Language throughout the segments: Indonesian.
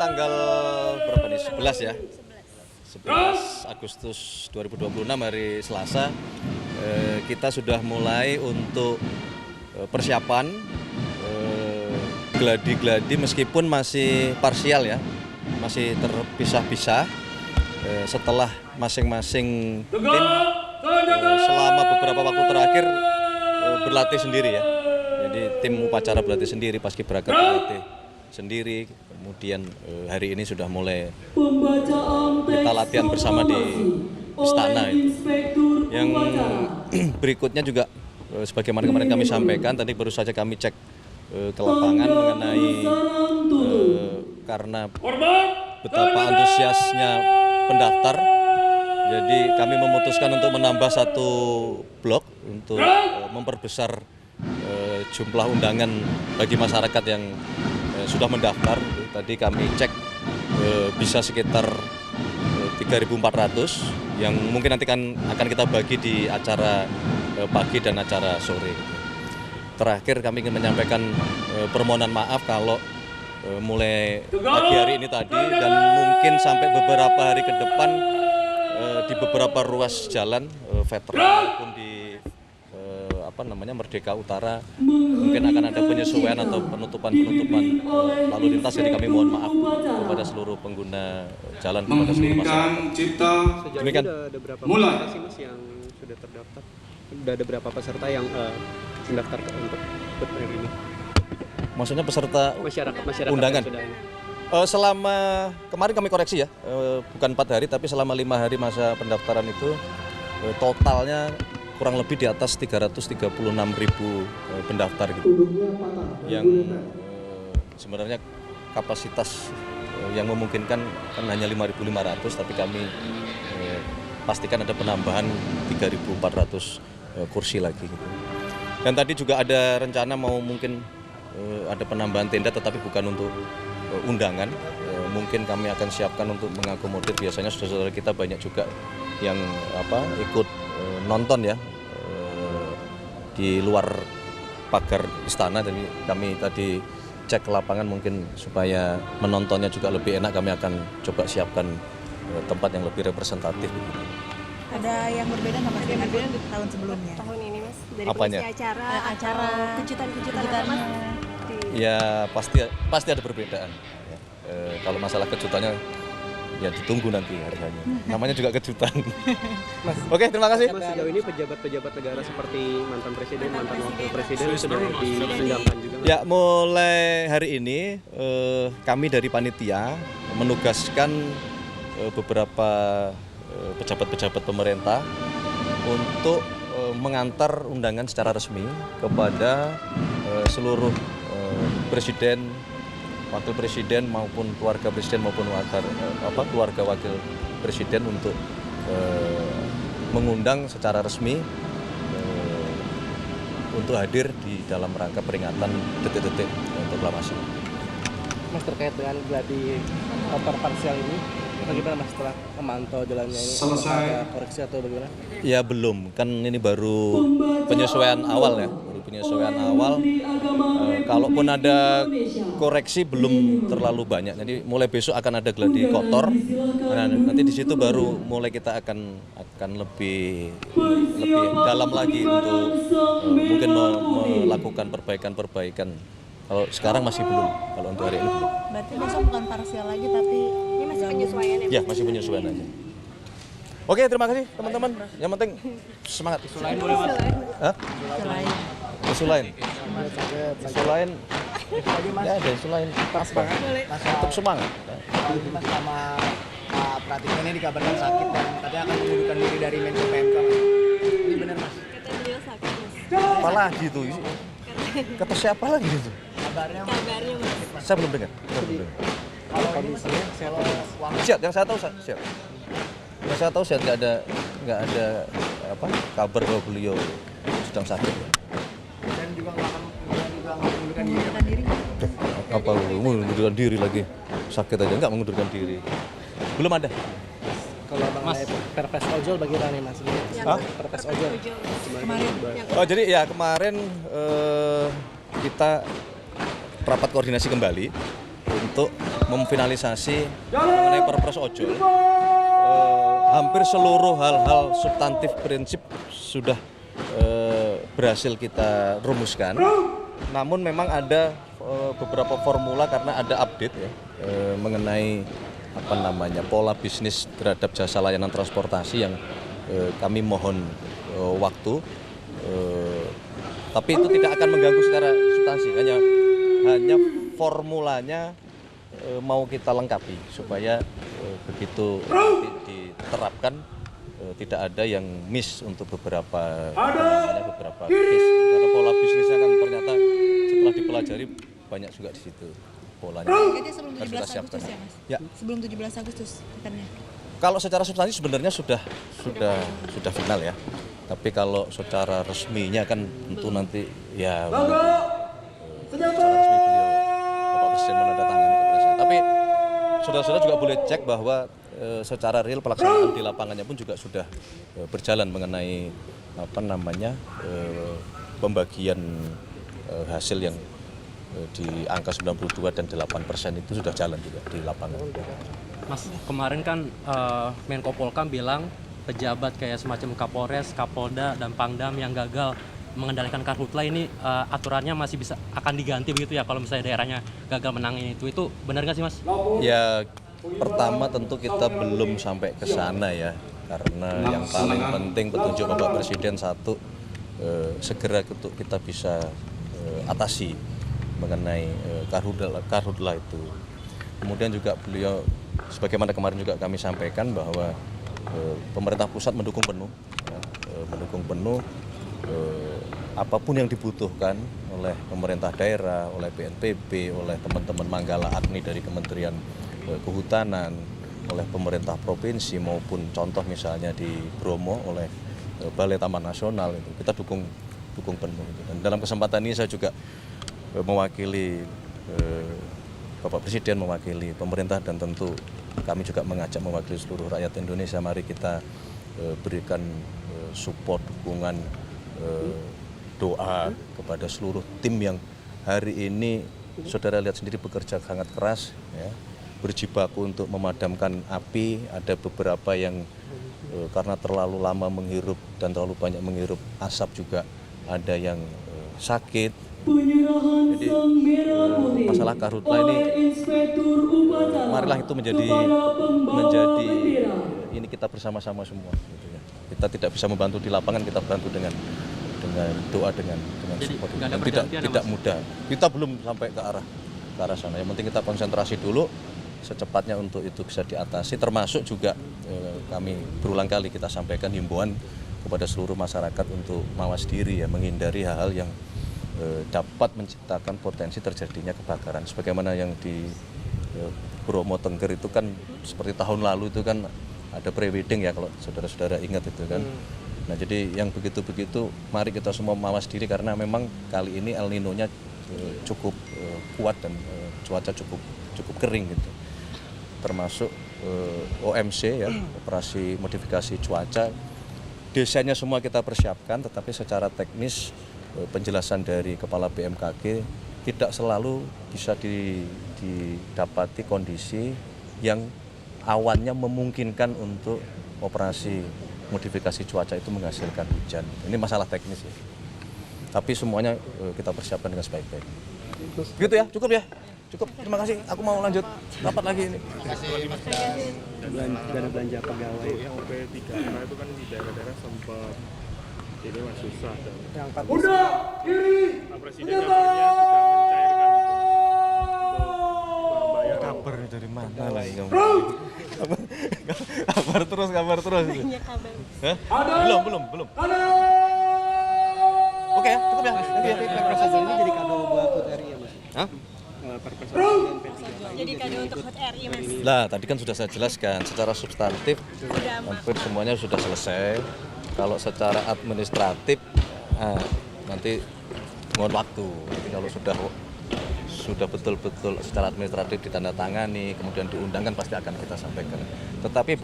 tanggal berapa nih? 11 ya. 11 Agustus 2026 hari Selasa kita sudah mulai untuk persiapan gladi-gladi meskipun masih parsial ya, masih terpisah-pisah setelah masing-masing tim selama beberapa waktu terakhir berlatih sendiri ya. Jadi tim upacara berlatih sendiri, paskibraka berlatih sendiri. Kemudian hari ini sudah mulai kita latihan bersama di istana itu. Yang berikutnya juga sebagaimana kemarin kami sampaikan, tadi baru saja kami cek ke lapangan mengenai karena betapa antusiasnya pendaftar. Jadi kami memutuskan untuk menambah satu blok untuk memperbesar jumlah undangan bagi masyarakat yang sudah mendaftar. Tadi kami cek bisa sekitar 3.400 yang mungkin nanti akan kita bagi di acara pagi dan acara sore. Terakhir kami ingin menyampaikan permohonan maaf kalau mulai pagi hari ini tadi dan mungkin sampai beberapa hari ke depan di beberapa ruas jalan veteran maupun di Merdeka Utara mungkin akan ada penyesuaian atau penutupan lalu lintas. Jadi kami mohon maaf kepada seluruh pengguna jalan, kepada seluruh masyarakat. Sejauh ini ada berapa peserta sih Mas yang sudah terdaftar? Sudah ada berapa peserta yang mendaftar untuk berperiode ini? Maksudnya peserta masyarakat undangan? Selama kemarin kami koreksi ya, bukan 4 hari tapi selama 5 hari masa pendaftaran itu totalnya kurang lebih di atas 336.000 pendaftar gitu. Yang sebenarnya kapasitas yang memungkinkan kan hanya 5.500, tapi kami pastikan ada penambahan 3.400 kursi lagi gitu. Dan tadi juga ada rencana mau mungkin ada penambahan tenda tetapi bukan untuk undangan. Mungkin kami akan siapkan untuk mengakomodir, biasanya saudara-saudara kita banyak juga yang ikut nonton ya di luar pagar istana. Jadi kami tadi cek ke lapangan mungkin supaya menontonnya juga lebih enak, kami akan coba siapkan tempat yang lebih representatif. Ada yang berbeda nggak Mas dengan tahun sebelumnya? Tahun ini Mas, dari apanya? acara kejutan Mas? Ya pasti ada perbedaan. Ya. Kalau masalah kejutannya ya ditunggu nanti harganya. Namanya juga kejutan. Mas, oke, terima kasih. Mas, sejauh ini pejabat-pejabat negara seperti mantan presiden, mantan wakil presiden sudah diundangkan juga Mas? Ya, mulai hari ini kami dari panitia menugaskan beberapa pejabat-pejabat pemerintah untuk mengantar undangan secara resmi kepada seluruh presiden, wakil presiden maupun keluarga presiden maupun keluarga wakil presiden untuk mengundang secara resmi untuk hadir di dalam rangka peringatan detik-detik proklamasi. Mas, terkait dengan gladi koper parsial ini, bagaimana Mas setelah memantau jalannya ini? Selesai. Ada koreksi atau bagaimana? Ya belum, kan ini baru penyesuaian awal ya. Kalaupun ada koreksi belum terlalu banyak. Jadi mulai besok akan ada gladi kotor. Nah, nanti di situ baru mulai kita akan lebih dalam lagi untuk mungkin melakukan perbaikan. Kalau sekarang masih belum. Kalau untuk hari ini belum. Berarti besok bukan parsial lagi tapi Ini masih penyesuaian ya? Ya, masih penyesuaian aja. Oke, terima kasih teman-teman. Yang penting semangat. Isu lain boleh Mas? Hah? Isu lain. Ya ada isu lain. Tetap semangat. Mas, sama Pak Pratikno ini dikabarkan sakit dan katanya akan mengundurkan diri dari Menko PMK. Ini benar Mas? Kata beliau sakit Mas. Apa lagi tuh? Kata siapa lagi itu? Kabarnya Mas. Saya belum dengar. Kalau kondisinya Siap, yang saya tahu siap. Yang saya tahu siap, nggak ada kabar bahwa beliau sedang sakit. dan juga nggak akan mengundurkan diri. mengundurkan diri. Apa mengundurkan diri lagi? Sakit aja nggak mengundurkan diri. Belum ada. Kalau mengenai Perpres ojol bagaimana nih Mas? Hah? Perpres ojol Kemarin. Oh jadi ya kemarin kita rapat koordinasi kembali untuk memfinalisasi mengenai Perpres ojol. Hampir seluruh hal-hal substantif prinsip sudah berhasil kita rumuskan. Namun memang ada beberapa formula karena ada update ya mengenai pola bisnis terhadap jasa layanan transportasi yang kami mohon waktu. Tapi itu tidak akan mengganggu secara substansi, hanya formulanya mau kita lengkapi supaya begitu diterapkan tidak ada yang miss untuk beberapa case. Karena pola bisnisnya kan ternyata setelah dipelajari banyak juga di situ polanya. Targetnya sebelum Harus 17 kita siapkan. Agustus ya Mas? Ya. Sebelum 17 Agustus akannya. Kalau secara substansi sebenarnya sudah final ya. Tapi kalau secara resminya kan tentu nanti ya secara resmi beliau Bapak Presiden menandatangani kepada saya. Tapi saudara-saudara juga boleh cek bahwa secara real pelaksanaan di lapangannya pun juga sudah berjalan mengenai pembagian hasil yang di angka 92 dan 8% itu sudah jalan juga di lapangan. Mas, kemarin kan Menko Polkam bilang pejabat kayak semacam Kapolres, Kapolda, dan Pangdam yang gagal mengendalikan karhutla ini aturannya masih akan diganti begitu ya kalau misalnya daerahnya gagal menangin itu benar nggak sih Mas? Ya pertama tentu kita belum sampai ke sana ya karena yang paling penting petunjuk Bapak Presiden satu segera kita bisa atasi mengenai karhutla itu. Kemudian juga beliau sebagaimana kemarin juga kami sampaikan bahwa pemerintah pusat mendukung penuh apapun yang dibutuhkan oleh pemerintah daerah, oleh BNPB, oleh teman-teman Manggala Agni dari Kementerian Kehutanan, oleh pemerintah provinsi maupun contoh misalnya di Bromo oleh Balai Taman Nasional itu kita dukung penuh. Dan dalam kesempatan ini saya juga mewakili Bapak Presiden, mewakili pemerintah dan tentu kami juga mengajak mewakili seluruh rakyat Indonesia. Mari kita berikan support, dukungan, doa kepada seluruh tim yang hari ini saudara lihat sendiri bekerja sangat keras ya, berjibaku untuk memadamkan api. Ada beberapa yang karena terlalu lama menghirup dan terlalu banyak menghirup asap juga ada yang sakit. Jadi masalah karhutla ini marilah itu menjadi ini kita bersama-sama semua gitu ya. Kita tidak bisa membantu di lapangan, kita bantu dengan doa, dengan support. Dan tidak mudah. Kita belum sampai ke arah sana. Yang penting kita konsentrasi dulu secepatnya untuk itu bisa diatasi, termasuk juga kami berulang kali kita sampaikan himbauan kepada seluruh masyarakat untuk mawas diri ya, menghindari hal-hal yang dapat menciptakan potensi terjadinya kebakaran. Sebagaimana yang di Bromo Tengger itu kan seperti tahun lalu itu kan ada pre-wedding ya kalau saudara-saudara ingat itu kan. Nah jadi yang begitu-begitu mari kita semua mawas diri karena memang kali ini El Nino-nya cukup kuat dan cuaca cukup kering gitu. Termasuk OMC ya, operasi modifikasi cuaca. Desainnya semua kita persiapkan tetapi secara teknis penjelasan dari Kepala BMKG tidak selalu bisa didapati kondisi yang awannya memungkinkan untuk operasi modifikasi cuaca itu menghasilkan hujan. Ini masalah teknis ya. Tapi semuanya kita persiapkan dengan sebaik-baik. Begitu ya, cukup ya? Cukup, terima kasih. Aku mau lanjut rapat lagi ini. Dana belanja pegawai. Yang OP3 itu kan di daerah-daerah sempat jadi masih susah. Yang 4 Pak Presiden kabarnya sudah mencairkan itu untuk bayar. Kabar dari mana lagi kamu? Kabar terus. Banyak kabar. Hah? Belum. Oke ya, cukup ya. Perpres ini jadi kado buat HUT RI ya Mas? Hah? Perpres dan P3K Jadi kado untuk HUT RI Mas. Lah, tadi kan sudah saya jelaskan secara substantif Sudah hampir semuanya sudah selesai. Kalau secara administratif nanti mohon waktu. Jadi kalau sudah betul-betul secara administratif ditandatangani, kemudian diundangkan pasti akan kita sampaikan. Tetapi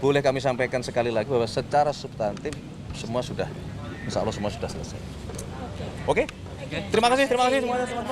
boleh kami sampaikan sekali lagi bahwa secara substantif semua sudah, insya Allah semua sudah selesai. Oke? Terima kasih semuanya.